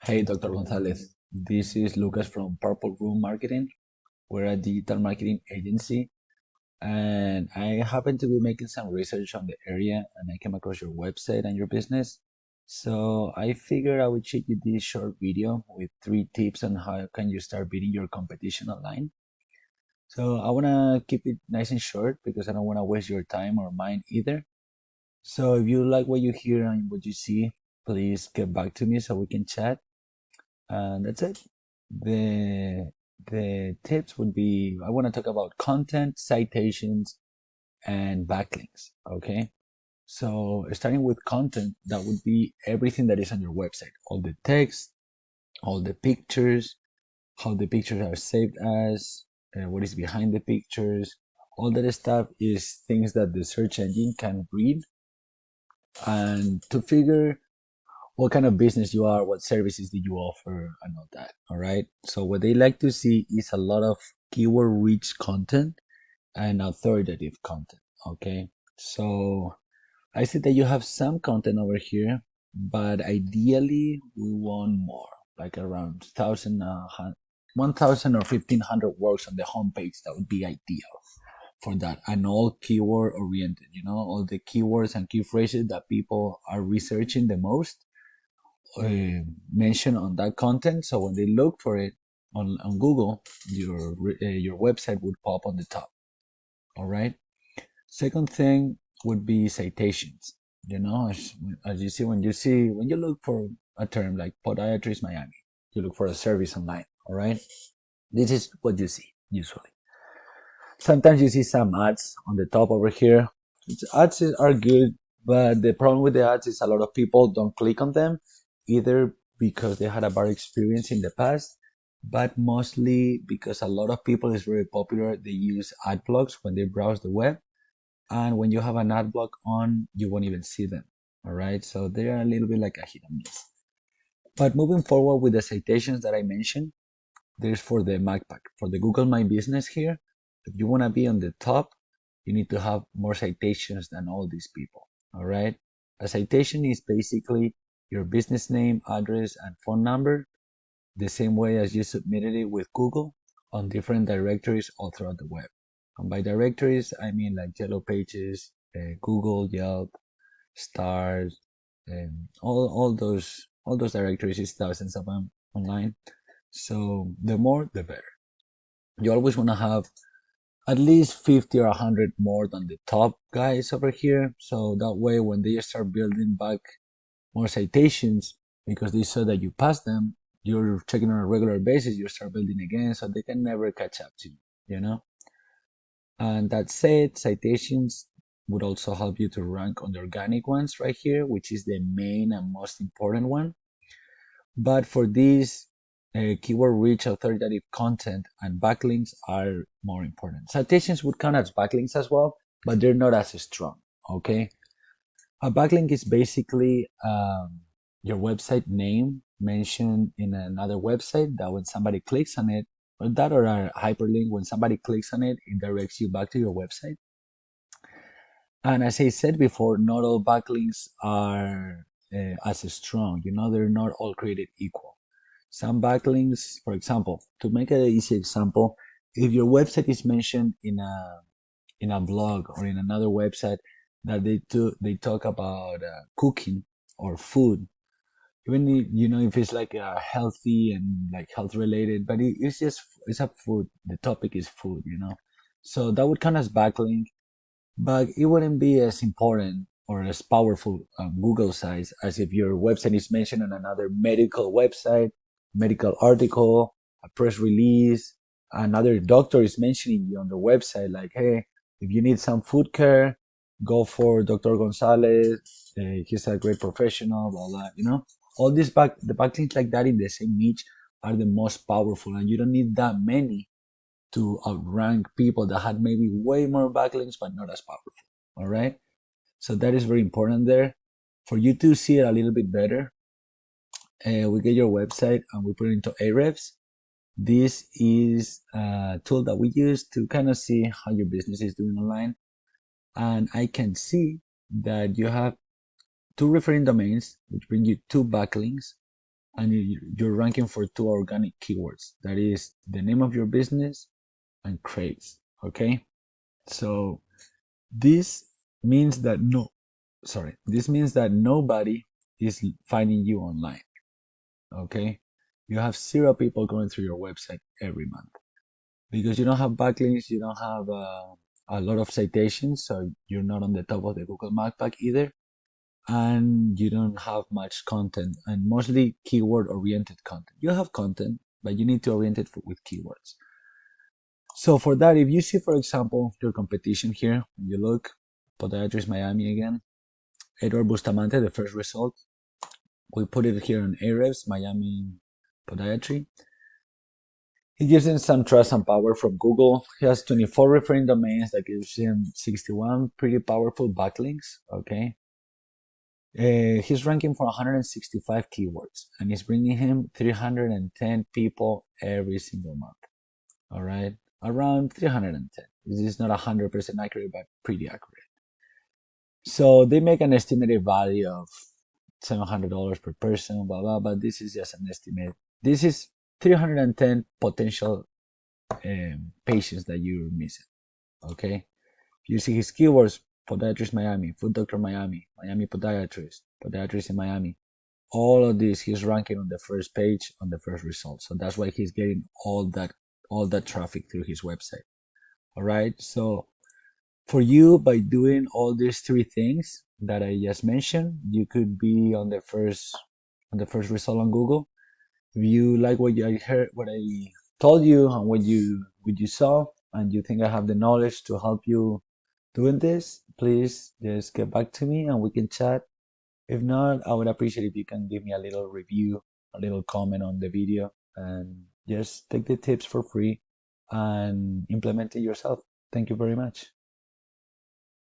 Hey, Dr. Gonzalez. This is Lucas from Purple Room Marketing. We're a digital marketing agency, and I happen to be making some research on the area, and I came across your website and your business. So I figured I would shoot you this short video with 3 tips on how can you start beating your competition online. So I want to keep it nice and short because I don't want to waste your time or mine either. So if you like what you hear and what you see, please get back to me so we can chat. And that's it. The the tips would be I want to talk about content, citations, and backlinks. Okay. So starting with content, that would be everything that is on your website, all the text, all the pictures, how the pictures are saved as, what is behind the pictures. All that stuff is things that the search engine can read and to figure what kind of business you are, what services do you offer, and all that. All right. So what they like to see is a lot of keyword rich content and authoritative content. Okay. So I see that you have some content over here, but ideally we want more, like around 1,000 or 1,500 words on the homepage. That would be ideal for that, and all keyword oriented. All the keywords and key phrases that people are researching the most mention on that content. So when they look for it on Google, your website would pop on the top. All right. Second thing would be citations. As you see when you look for a term like Podiatrist Miami, you look for a service online. All right. This is what you see usually. Sometimes you see some ads on the top over here. Are good, but the problem with the ads is a lot of people don't click on them, either because they had a bad experience in the past, but mostly because a lot of people is very popular. They use ad blocks when they browse the web, and when you have an ad block on, you won't even see them. All right, so they're a little bit like a hit and miss. But moving forward with the citations that I mentioned, there's for the MacPack. For the Google My Business here, if you want to be on the top, you need to have more citations than all these people. All right. A citation is basically your business name, address, and phone number, the same way as you submitted it with Google on different directories all throughout the web. And by directories, I mean like Yellow Pages, Google, Yelp, Stars, and all those directories is thousands of them online. So the more, the better. You always want to have at least 50 or 100 more than the top guys over here. So that way, when they start building back more citations, because they saw that you passed them, you're checking on a regular basis, you start building again, so they can never catch up to you, you know? And that said, citations would also help you to rank on the organic ones right here, which is the main and most important one. But for these, keyword rich authoritative content and backlinks are more important. Citations would count as backlinks as well, but they're not as strong. Okay. A backlink is basically your website name mentioned in another website that when somebody clicks on it, or that or a hyperlink, when somebody clicks on it, it directs you back to your website. And as I said before, not all backlinks are as strong. They're not all created equal. Some backlinks, for example, to make an easy example, if your website is mentioned in a blog or in another website that they talk about cooking or food, even if it's like healthy and like health related, but it's a food. The topic is food. So that would count as backlink, but it wouldn't be as important or as powerful Google size as if your website is mentioned on another medical website, medical article, a press release, another doctor is mentioning you on the website, like, hey, if you need some food care, go for Dr. Gonzalez. He's a great professional, blah, blah, All the backlinks like that in the same niche are the most powerful, and you don't need that many to outrank people that had maybe way more backlinks but not as powerful. All right. So that is very important there. For you to see it a little bit better, we get your website and we put it into Ahrefs. This is a tool that we use to kind of see how your business is doing online. And I can see that you have 2 referring domains, which bring you 2 backlinks, and you're ranking for two organic keywords. That is the name of your business and craze. Okay, so this means that this means that nobody is finding you online. Okay, you have zero people going through your website every month because you don't have backlinks, you don't have a lot of citations, so you're not on the top of the Google Map pack either, and you don't have much content and mostly keyword oriented content. You have content, but you need to orient it with keywords. So for that, if you see, for example, your competition here, when you look, Podiatrist Miami again, Edward Bustamante, the first result, we put it here on Ahrefs, Miami Podiatry. He gives him some trust and power from Google. He has 24 referring domains that gives him 61 pretty powerful backlinks. Okay. He's ranking for 165 keywords and he's bringing him 310 people every single month. All right. Around 310. This is not 100% accurate, but pretty accurate. So they make an estimated value of $700 per person, blah, blah, but this is just an estimate. This is 310 potential patients that you're missing. Okay, you see his keywords: podiatrist Miami, foot doctor Miami, Miami podiatrist, podiatrist in Miami. All of this he's ranking on the first page on the first result. So that's why he's getting all that traffic through his website. All right. So for you, by doing all these three things that I just mentioned, you could be on the first result on Google. If you like what I heard, what I told you, and what you saw, and you think I have the knowledge to help you doing this, please just get back to me and we can chat. If not, I would appreciate if you can give me a little review, a little comment on the video, and just take the tips for free and implement it yourself. Thank you very much.